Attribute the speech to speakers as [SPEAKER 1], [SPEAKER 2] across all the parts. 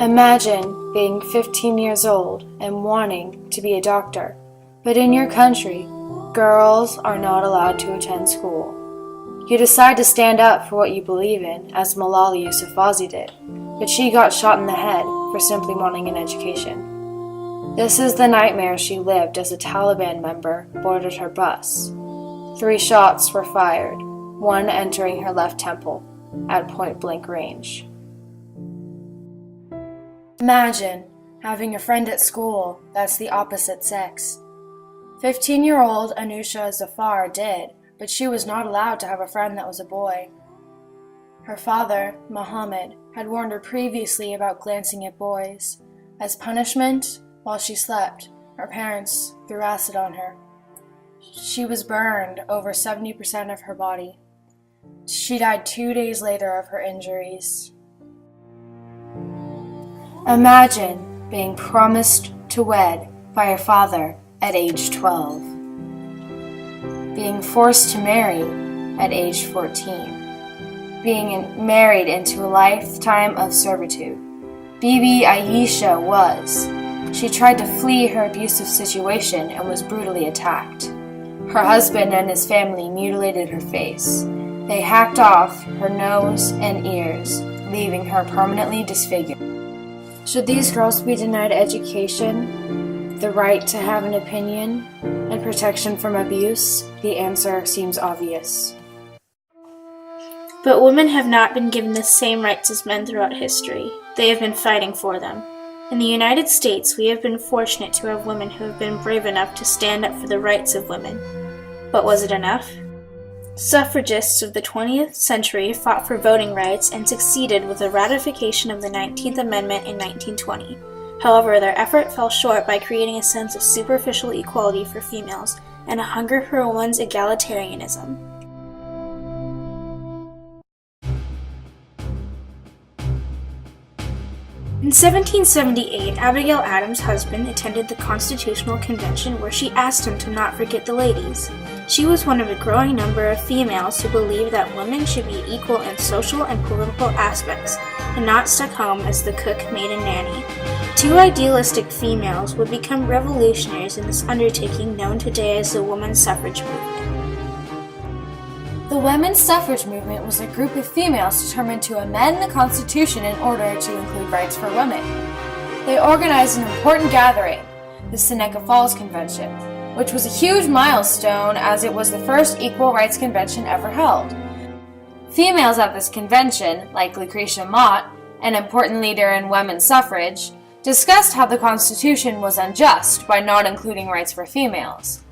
[SPEAKER 1] Imagine being 15 years old and wanting to be a doctor, but in your country, girls are not allowed to attend school. You decide to stand up for what you believe in, as Malala Yousafzai did, but she got shot in the head for simply wanting an education. This is the nightmare she lived as a Taliban member boarded her bus. 3 shots were fired, one entering her left temple at point-blank range. Imagine having a friend at school that's the opposite sex. 15-year-old Anusha Zafar did, but she was not allowed to have a friend that was a boy. Her father, Muhammad, had warned her previously about glancing at boys. As punishment, while she slept, her parents threw acid on her. She was burned over 70% of her body. She died 2 days later of her injuries. Imagine being promised to wed by your father at age 12. Being forced to marry at age 14. Being married into a lifetime of servitude. Bibi Aisha was. She tried to flee her abusive situation and was brutally attacked. Her husband and his family mutilated her face. They hacked off her nose and ears, leaving her permanently disfigured. Should these girls be denied education, the right to have an opinion, and protection from abuse? The answer seems obvious.
[SPEAKER 2] But women have not been given the same rights as men throughout history. They have been fighting for them. In the United States, we have been fortunate to have women who have been brave enough to stand up for the rights of women. But was it enough? Suffragists of the 20th century fought for voting rights and succeeded with the ratification of the 19th Amendment in 1920. However, their effort fell short by creating a sense of superficial equality for females and a hunger for a woman's egalitarianism. In 1778, Abigail Adams' husband attended the Constitutional Convention where she asked him to not forget the ladies. She was one of a growing number of females who believed that women should be equal in social and political aspects, and not stuck home as the cook, maid, and nanny. 2 idealistic females would become revolutionaries in this undertaking known today as the women's suffrage movement.
[SPEAKER 1] The women's suffrage movement was a group of females determined to amend the Constitution in order to include rights for women. They organized an important gathering, the Seneca Falls Convention, which was a huge milestone as it was the first equal rights convention ever held. Females at this convention, like Lucretia Mott, an important leader in women's suffrage, discussed how the Constitution was unjust by not including rights for females.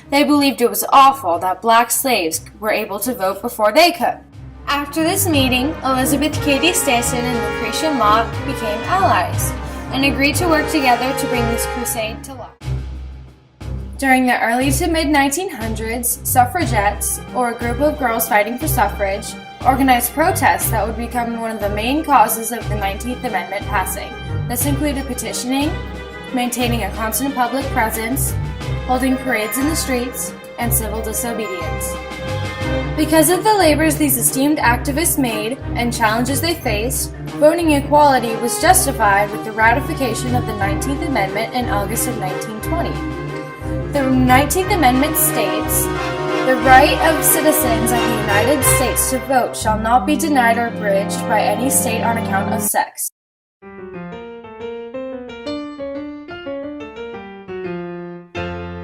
[SPEAKER 1] They believed it was awful that black slaves were able to vote before they could. After this meeting, Elizabeth Cady Stanton and Lucretia Mott became allies and agreed to work together to bring this crusade to life. During the early to mid-1900s, suffragettes, or a group of girls fighting for suffrage, organized protests that would become one of the main causes of the 19th Amendment passing. This included petitioning, maintaining a constant public presence, holding parades in the streets, and civil disobedience. Because of the labors these esteemed activists made and challenges they faced, voting equality was justified with the ratification of the 19th Amendment in August of 1920. The 19th Amendment states, "The right of citizens of the United States to vote shall not be denied or abridged by any state on account of sex."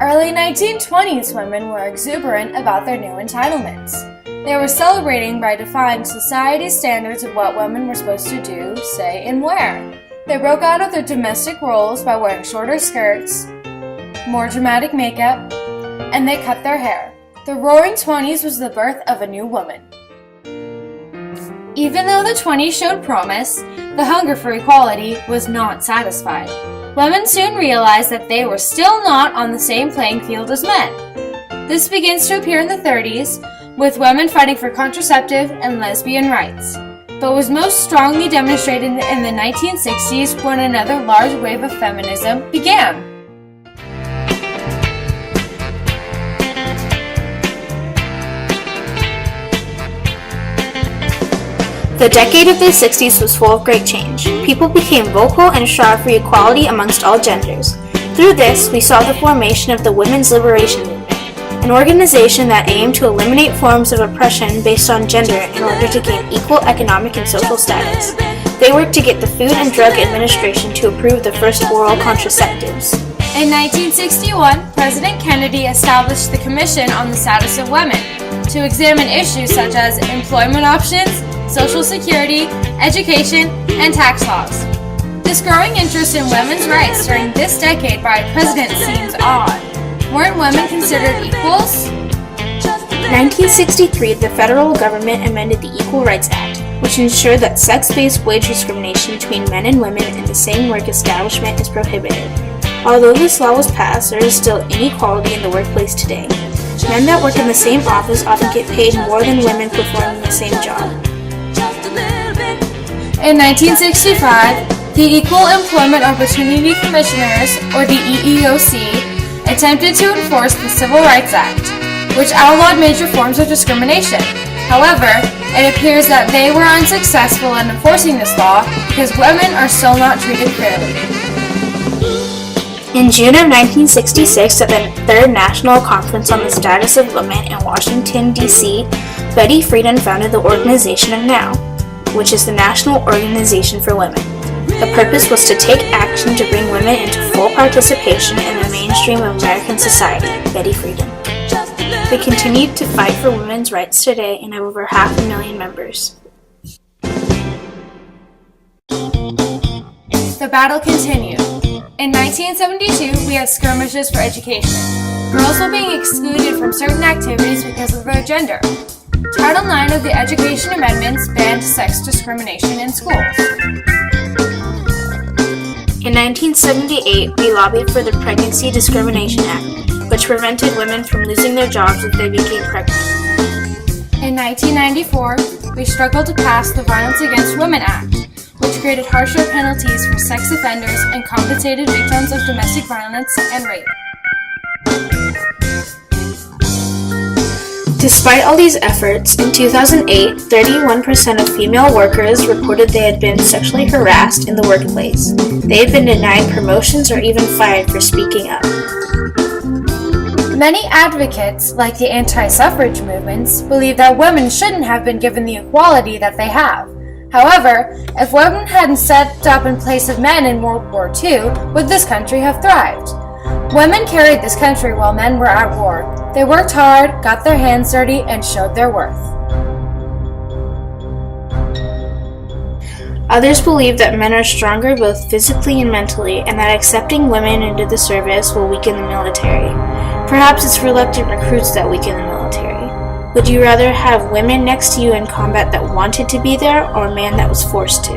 [SPEAKER 1] Early 1920s women were exuberant about their new entitlements. They were celebrating by defying society's standards of what women were supposed to do, say, and wear. They broke out of their domestic roles by wearing shorter skirts, more dramatic makeup, and they cut their hair. The Roaring Twenties was the birth of a new woman. Even though the 20s showed promise, the hunger for equality was not satisfied. Women soon realized that they were still not on the same playing field as men. This begins to appear in the 30s, with women fighting for contraceptive and lesbian rights, but was most strongly demonstrated in the 1960s when another large wave of feminism began.
[SPEAKER 2] The decade of the 60s was full of great change. People became vocal and strived for equality amongst all genders. Through this, we saw the formation of the Women's Liberation Movement, an organization that aimed to eliminate forms of oppression based on gender in order to gain equal economic and social status. They worked to get the Food and Drug Administration to approve the first oral contraceptives.
[SPEAKER 1] In 1961, President Kennedy established the Commission on the Status of Women to examine issues such as employment options, Social Security, education, and tax laws. This growing interest in women's rights during this decade by a president seems odd. Weren't women considered equals?
[SPEAKER 2] In 1963, the federal government amended the Equal Rights Act, which ensured that sex-based wage discrimination between men and women in the same work establishment is prohibited. Although this law was passed, there is still inequality in the workplace today. Men that work in the same office often get paid more than women performing the same job.
[SPEAKER 1] In 1965, the Equal Employment Opportunity Commissioners, or the EEOC, attempted to enforce the Civil Rights Act, which outlawed major forms of discrimination. However, it appears that they were unsuccessful in enforcing this law because women are still not treated fairly.
[SPEAKER 2] In June of 1966, at the Third National Conference on the Status of Women in Washington, D.C., Betty Friedan founded the organization of NOW, which is the National Organization for Women. The purpose was to take action to bring women into full participation in the mainstream of American society. Betty Friedan. They continue to fight for women's rights today and have over 500,000 members.
[SPEAKER 1] The battle continued. In 1972, we had skirmishes for education. Girls were being excluded from certain activities because of their gender. Title IX of the Education Amendments banned sex discrimination in schools.
[SPEAKER 2] In 1978, we lobbied for the Pregnancy Discrimination Act, which prevented women from losing their jobs if they became pregnant.
[SPEAKER 1] In 1994, we struggled to pass the Violence Against Women Act, which created harsher penalties for sex offenders and compensated victims of domestic violence and rape.
[SPEAKER 2] Despite all these efforts, in 2008, 31% of female workers reported they had been sexually harassed in the workplace. They had been denied promotions or even fired for speaking up.
[SPEAKER 1] Many advocates, like the anti-suffrage movements, believe that women shouldn't have been given the equality that they have. However, if women hadn't stepped up in place of men in World War II, would this country have thrived? Women carried this country while men were at war. They worked hard, got their hands dirty, and showed their worth.
[SPEAKER 2] Others believe that men are stronger both physically and mentally, and that accepting women into the service will weaken the military. Perhaps it's reluctant recruits that weaken the military. Would you rather have women next to you in combat that wanted to be there, or a man that was forced to?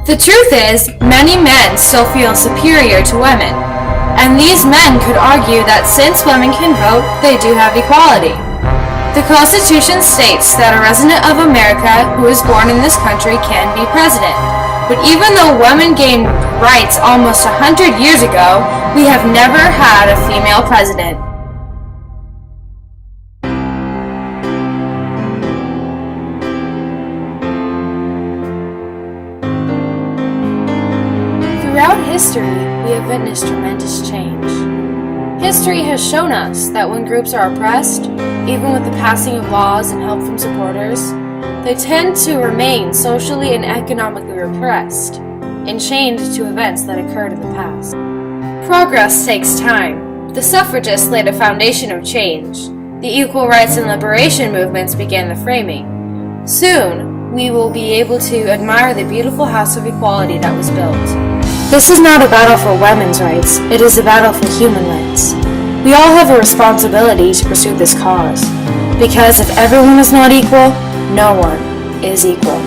[SPEAKER 1] The truth is, many men still feel superior to women, and these men could argue that since women can vote, they do have equality. The Constitution states that a resident of America who is born in this country can be president. But even though women gained rights almost 100 years ago, we have never had a female president. Throughout history, we have witnessed tremendous change. History has shown us that when groups are oppressed, even with the passing of laws and help from supporters, they tend to remain socially and economically repressed and chained to events that occurred in the past. Progress takes time. The suffragists laid a foundation of change. The equal rights and liberation movements began the framing. Soon, we will be able to admire the beautiful house of equality that was built. This is not a battle for women's rights, it is a battle for human rights. We all have a responsibility to pursue this cause, because if everyone is not equal, no one is equal.